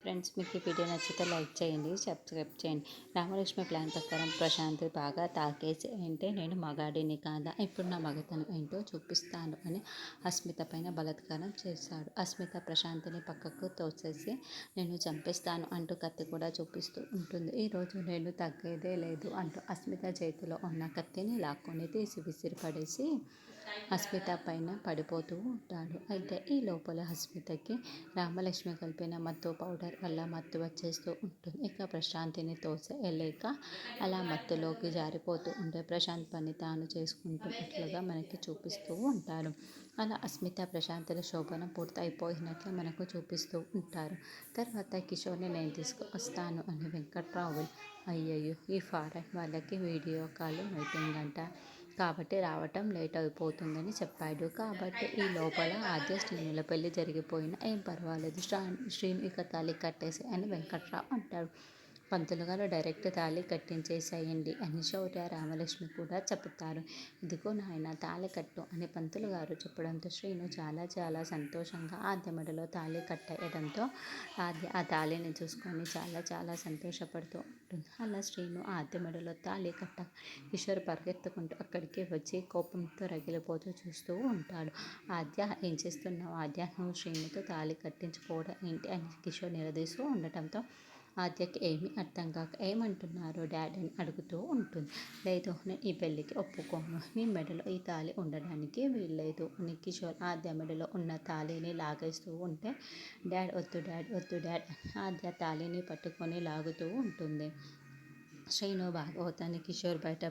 Friends, మీకు ఈ video నచ్చితే లైక్ చేయండి, సబ్స్క్రైబ్ చేయండి. రామలక్ష్మి ప్లాన్ ప్రకారం ప్రశాంత్ బాగా తాకేసి అంటే నేను మగాడిని కాదా, ఇప్పుడు నా మగతనం ఏంటో చూపిస్తాను అని అస్మిత పైన బలాత్కారం చేశాడు. అస్మిత ప్రశాంత్ని పక్కకు తోసేసి నేను చంపేస్తాను అంటూ కత్తి కూడా చూపిస్తూ ఉంటుంది. ఈరోజు నేను తగ్గేదే లేదు అంటూ అస్మిత చేతిలో ఉన్న కత్తిని లాక్కొని తీసి విసిరి పడేసి అస్మిత పైన పడిపోతూ ఉంటాడు. అయితే ఈ లోపల అస్మితకి రామలక్ష్మి కలిపిన మత్తు పౌడర్ వల్ల మత్తు వచ్చేస్తూ ఉంటుంది. ఇక ప్రశాంతిని తోసేయలేక అలా మత్తులోకి జారిపోతూ ఉంటే ప్రశాంత్ పని తాను చేసుకుంటున్నట్లుగా మనకి చూపిస్తూ ఉంటారు. అలా అస్మిత ప్రశాంతుల శోభనం పూర్తయిపోయినట్లు మనకు చూపిస్తూ ఉంటారు. తర్వాత కిషోర్ని నేను తీసుకువస్తాను అని వెంకట్రావు అయ్యయ్యో ఈ ఫారెన్ వాళ్ళకి వీడియో కాల్ మీటింగ్ అంట, కాబట్టి రావటం లేట్ అయిపోతుందని చెప్పాడు. కాబట్టి ఈ లోపల ఆద్య శ్రీనుల పెళ్లి జరిగిపోయినా ఏం పర్వాలేదు, శ్రీను ఇక తాళి కట్టేసి అని వెంకట్రావు అంటాడు. పంతులు గారు డైరెక్ట్ తాళి కట్టించేసేయండి అని శౌర్య రామలక్ష్మి కూడా చెబుతారు. ఇదిగో నాయన తాళి కట్టు అని పంతులు గారు చెప్పడంతో శ్రీను చాలా చాలా సంతోషంగా ఆద్య మెడలో తాళి కట్టేయడంతో ఆద్య ఆ తాళిని చూసుకొని చాలా చాలా సంతోషపడుతూ ఉంటుంది. అలా శ్రీను ఆద్య మెడలో తాళి కట్ట కిషోర్ పరిగెత్తుకుంటూ అక్కడికి వచ్చి కోపంతో రగిలిపోతూ చూస్తూ ఉంటాడు. ఆద్య ఏం చేస్తున్నావు ఆద్య, నువ్వు శ్రీనుతో తాళి కట్టించుకోవడం ఏంటి అని కిషోర్ నిలదీస్తూ ఉండటంతో ఆద్యకి ఏమీ అర్థం కాక ఏమంటున్నారు డాడీ అని అడుగుతూ ఉంటుంది. లేదు, నేను ఈ పెళ్ళికి ఒప్పుకోను, నీ మెడలో ఈ తాళి ఉండడానికి వీల్లేదు అని కిషోర్ ఆద్య మెడలో ఉన్న తాళిని లాగేస్తూ ఉంటే డాడ్ వద్దు డాడ్ వద్దు డాడ్ ఆద్య తాళిని పట్టుకొని లాగుతూ ఉంటుంది. శ్రీను భాగవతాన్ని కిషోర్ బయట